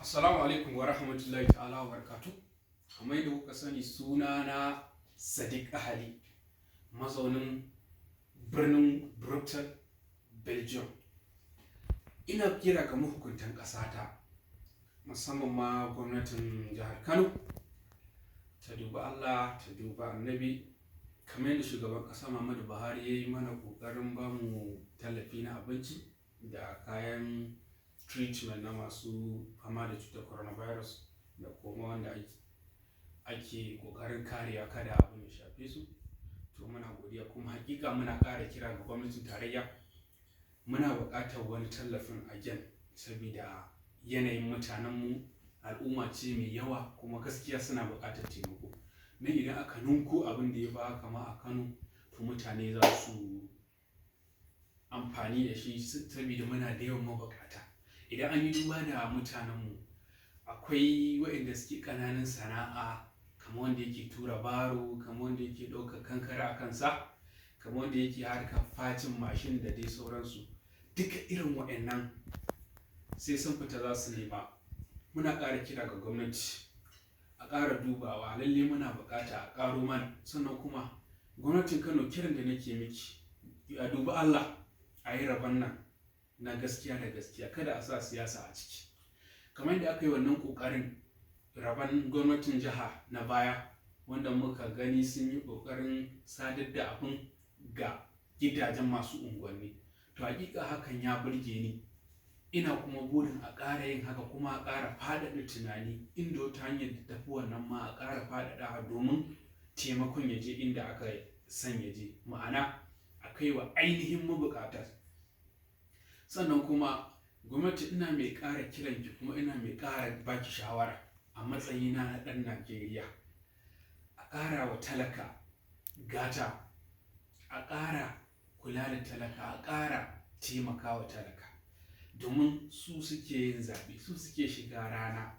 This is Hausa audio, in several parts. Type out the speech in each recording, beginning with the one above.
Assalamu alaikum wa rahmatullahi ta'ala wa barakatu. Kamar yadda kuka sani, sunana Sadiq Ahali, mazaunin birnin Brussels, Belgium. Ina kira ga mahukuntan ƙasata, musamman ma gwamnatin jihar Kano, ta duba Allah, ta duba Annabi. Kamar yadda shugaban ƙasa Muhammadu Buhari ya yi mana ƙoƙarin bamu tallafi na abinci da kayan treatment na masu fama da cutar coronavirus, da kuma wanda ake kokarin kariya kada abin ya shafe su. To muna godiya, kuma hakika muna ƙara kira ga gwamnatin tarayya, muna buƙatar wani tallafin again, saboda yanayin mutanenmu al'umma ce mai yawa, kuma gaskiya suna buƙatar taimako. Na idan aka nunko abin da ya ba kama a Kano, to mutane za su amfani da shi, saboda muna da yawan mabukata. Idan an yi duba da mutanenmu, akwai waɗanda suke ƙananan sana'a, kamar wanda yake tura baro, kamar wanda yake ɗaukar kankara a kansa, kamar wanda yake harkar facin mashin da dai sauransu. Duka irin waɗannan sai sun fita za su nema. Muna ƙara kira ga gwamnati a ƙara dubawa, lalle muna buƙata a ƙaro mana. Sannan kuma gwamnatin Kano, kiran da nake miki, a dubi Allah, a yi rabon nan na gaskiya da gaskiya, kada a sa siyasa a ciki. Kamar yadda aka yi wannan ƙoƙarin rabon gwamnatin jiha na baya, wanda muka gani sun yi ƙoƙarin sadar da abin ga gidajen masu unguwanni. To hakika hakan ya burge ni. Ina kuma burin a ƙara yin haka, kuma a ƙara faɗaɗa tunani, inda wata hanyar da tafi wannan ma a ƙara faɗaɗa, domin taimakon ya je inda aka san ya je, ma'ana a kai wa ainihin mabukata. Sannan kuma gwamnati, ina mai ƙara kiranki, kuma ina mai ƙara baki shawara a matsayina na ɗan Najeriya, a ƙara wa talaka gata, a ƙara kula da talaka, a ƙara taimaka wa talaka, domin su suke yin zaɓe, su suke shiga rana,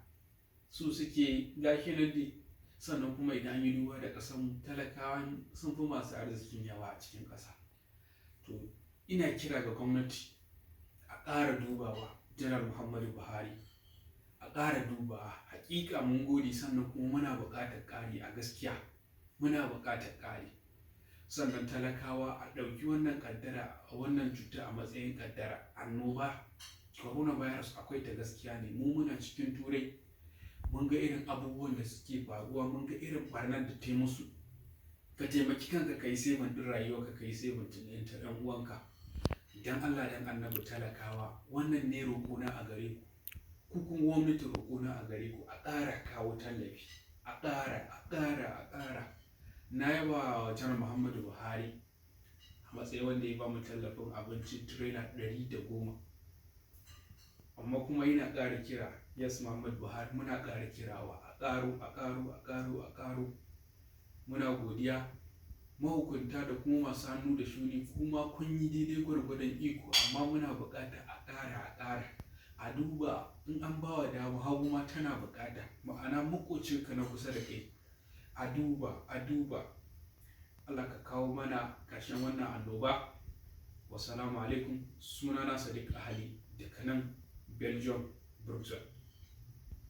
su suke gashi nan. Sannan kuma idan an yi duba da ƙasarmu, talakawan sun fi masu arzikin yawa a cikin ƙasa. To ina kira ga gwamnati a ƙara dubawa, Janar Muhammadu Buhari, a ƙara dubawa. Hakika mun gode, sannan kuma muna buƙatar ƙari, a gaskiya muna buƙatar ƙari. Sannan talakawa a ɗauki wannan ƙaddara, a wannan cuta a matsayin ƙaddara, annoba coronavirus akwai ta, gaskiya ne. Mu muna cikin Turai, mun ga irin abubuwan da suke faruwa, mun ga irin barnar da ta yi musu. Ka taimaki kanka, ka yi saving ɗin rayuwarka, ka yi saving ɗin ta ɗan uwanka. Dan Allah, dan Annabi, talakawa, wannan ne roƙona a gare ku, ku kuma gwamnati roƙona a gare ku, a ƙara kawo tallafi, a ƙara. Na yaba wa Janar Muhammadu Buhari a matsayin wanda ya ba mu tallafin abinci tirela 110. Amma kuma yana ƙara kira, yes Muhammadu Buhari, muna ƙara kirawa a ƙaro. Muna godiya, mahukunta da kuma masu hannu da shuni, kuma kun yi daidai gwargwadon iko, amma muna buƙata a ƙara. A duba, in an ba wa dama, hagu ma tana buƙata, ma'ana maƙocinka na kusa da kai. A duba. Allah ka kawo mana ƙarshen wannan annoba. Wassalamu alaikum. Sunana Sadiq Ahali, daga nan Belgium, Brussels.